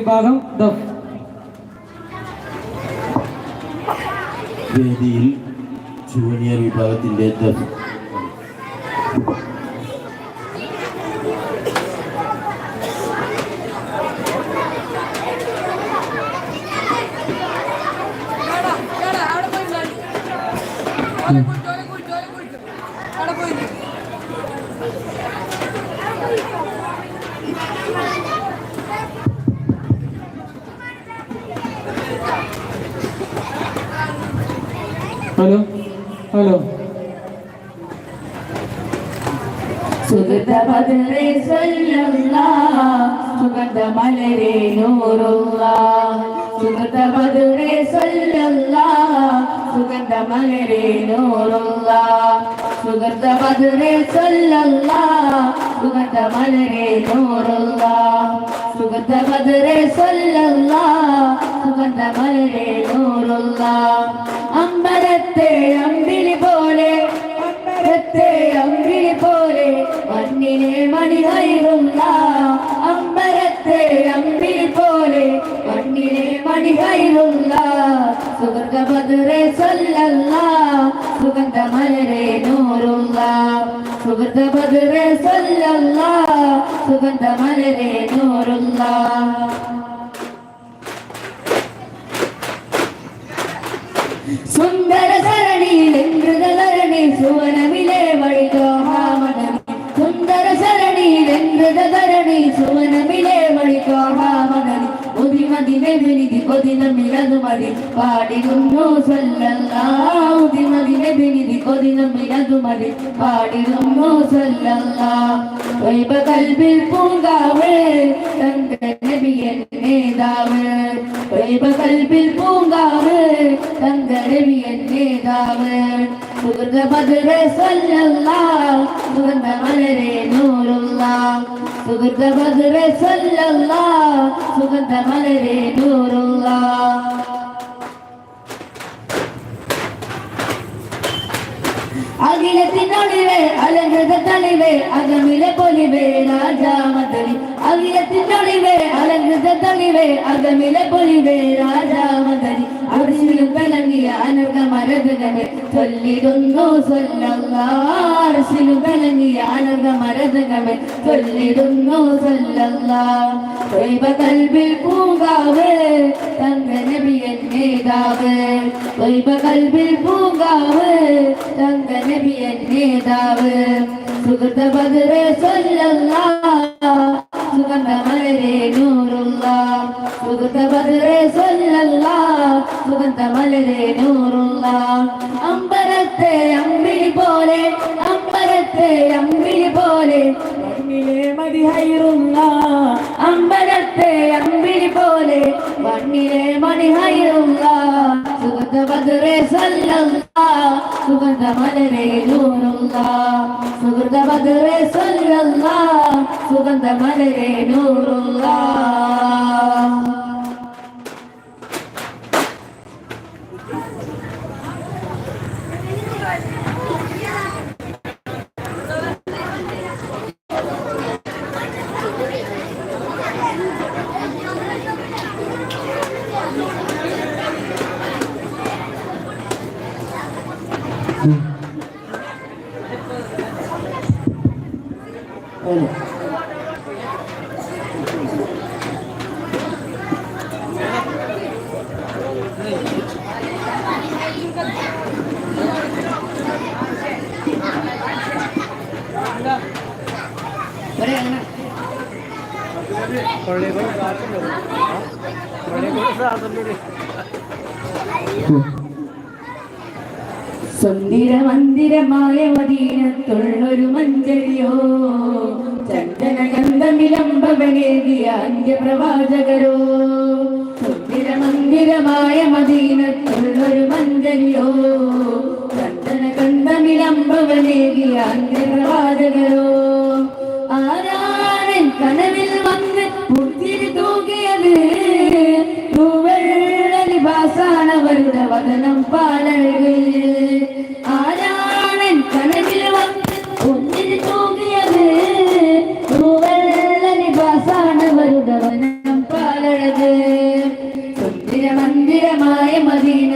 വിഭാഗം ദഫ്. വേദിയിൽ ജൂനിയർ വിഭാഗത്തിന്റെ ദഫ്. ഹലോ ഹലോ സുഗന്ധ ബദറേ സല്ലല്ലാഹ് സുഗന്ധ മലരേ നൂറുല്ലാഹ് സുഗന്ധ ബദറേ സല്ലല്ലാഹ് സുഗന്ധ മലരേ നൂറുല്ലാഹ് സുഗന്ധ ബദറേ സല്ലല്ലാഹ് സുഗന്ധ മലരേ നൂറുല്ലാഹ് സുഗന്ധ ബദറേ സല്ലല്ലാഹ് സുഗന്ധ മലരേ നൂറുല്ലാഹ് അമ്പരത്തെ അമ്പിളി പോലെ അമ്പരത്തെ അമ്പിളി പോലെ മണ്ണിനെ മണിഹൈറുള്ള അമ്പരത്തെ അമ്പിളി പോലെ മണ്ണിനെ മണിഹൈറുള്ള സുഗന്ധ ബദറേ സല്ലല്ലാഹ് സുഗന്ധ മലരേ നൂറുല്ലാഹ് സുഗന്ധ ബദറേ സല്ലല്ലാഹ് സുഗന്ധ മലരേ നൂറുല്ലാഹ് സുന്ദര സരണിയിൽ എന്ദ്രതരണി സുവനമിലെ വഴികോഹാമണി സുന്ദര സരണിയിൽ എന്ദ്രതരണി സുവനമിലെ വഴികോഹാമണി ഉദിമതിനെ വിനിധി കൊതിനമിലതു മതി പാടിരുന്നു സല്ലല്ലാഹ് ഉദിമതിനെ വിനിധി കൊതിനമിലതു മതി പാടിരുന്നു സല്ലല്ലാഹ് വൈബ കൽബിൽ പൂങ്കാവ് തങ്ക നബിയൻ നേതാവ് വൈബ കൽബിൽ പൂങ്കാവ് തങ്ക നബിയൻ നേതാവ് സുഗന്ധ ബദറേ സല്ലല്ലാഹ് സുഗന്ധ മലരേ നൂറുല്ലാഹ് സുഗന്ധ ബദറേ സല്ലല്ലാഹ് സുഗന്ധ മലരേ നൂറുല്ലാഹ് അഖിലത്തിനൊളിവേ അലങ്കൃത തളിവേ അകമിലെ പൊലിവേ രാജാമതലി അഖിലത്തിനൊളിവേ അലങ്കൃത തളിവേ അകമിലെ പൊലിവേ രാജാമതലി അർശിലും കലങ്ങിയ അനർഘ മരതകമേ ചൊല്ലിടുന്നു സല്ലല്ലാഹ് അർശിലും കലങ്ങിയ അനർഘ മരതകമേ ചൊല്ലിടുന്നു സല്ലല്ലാഹ് വൈബ കൽബിൽ പൂങ്കാവ് തങ്ക നബിയൻ നേതാവ് വൈബ കൽബിൽ പൂങ്കാവ് തങ്ക നബിയൻ നേതാവ് സുഗന്ധ ബദറേ സല്ലല്ലാഹ് സുഗന്ധ മലരേ നൂറുല്ലാഹ് സുഗന്ധ ബദറേ സല്ലല്ലാഹ് സുഗന്ധ മലരേ നൂറുല്ലാഹ് അമ്പരത്തെ അമ്പിളി പോലെ അമ്പരത്തെ അമ്പിളി പോലെ മണ്ണിലെ മണിഹൈറുല്ലാഹ് അമ്പരത്തെ അമ്പിളി പോലെ മണ്ണിലെ മണിഹൈറുല്ലാഹ് സുഗന്ധ ബദറേ സല്ലല്ലാഹ് സുഗന്ധ മലരേ നൂറുല്ലാഹ് സുഗന്ധ ബദറേ സല്ലല്ലാഹ് സുഗന്ധ മലരേ നൂറുല്ലാഹ് സുന്ദര മന്ദിരമായ മദീനത്തുള്ളൊരു മഞ്ചരിയോ ചന്ദന ഗന്ധമിലംബവനേകിയ അന്ത്യപ്രവാചകരോ സുന്ദര മന്ദിരമായ മദീനത്തുള്ളൊരു മഞ്ചരിയോ ചന്ദന ഗന്ധമിലംബവനേകിയ അന്ത്യപ്രവാചകരോ ആരാരൻ കനവിൽ വന്ന് പുത്തിരി തൂകിയത് തൂവെള്ള ലിബാസാണവരുടെ വദനം പാലഴക് ആരാണൻ കനവിൽ വന്ന് പുത്തിരി തൂകിയത് തൂവെള്ള ലിബാസാണവരുടെ വദനം പാലഴക് സുന്ദര മന്ദിരമായ മദീന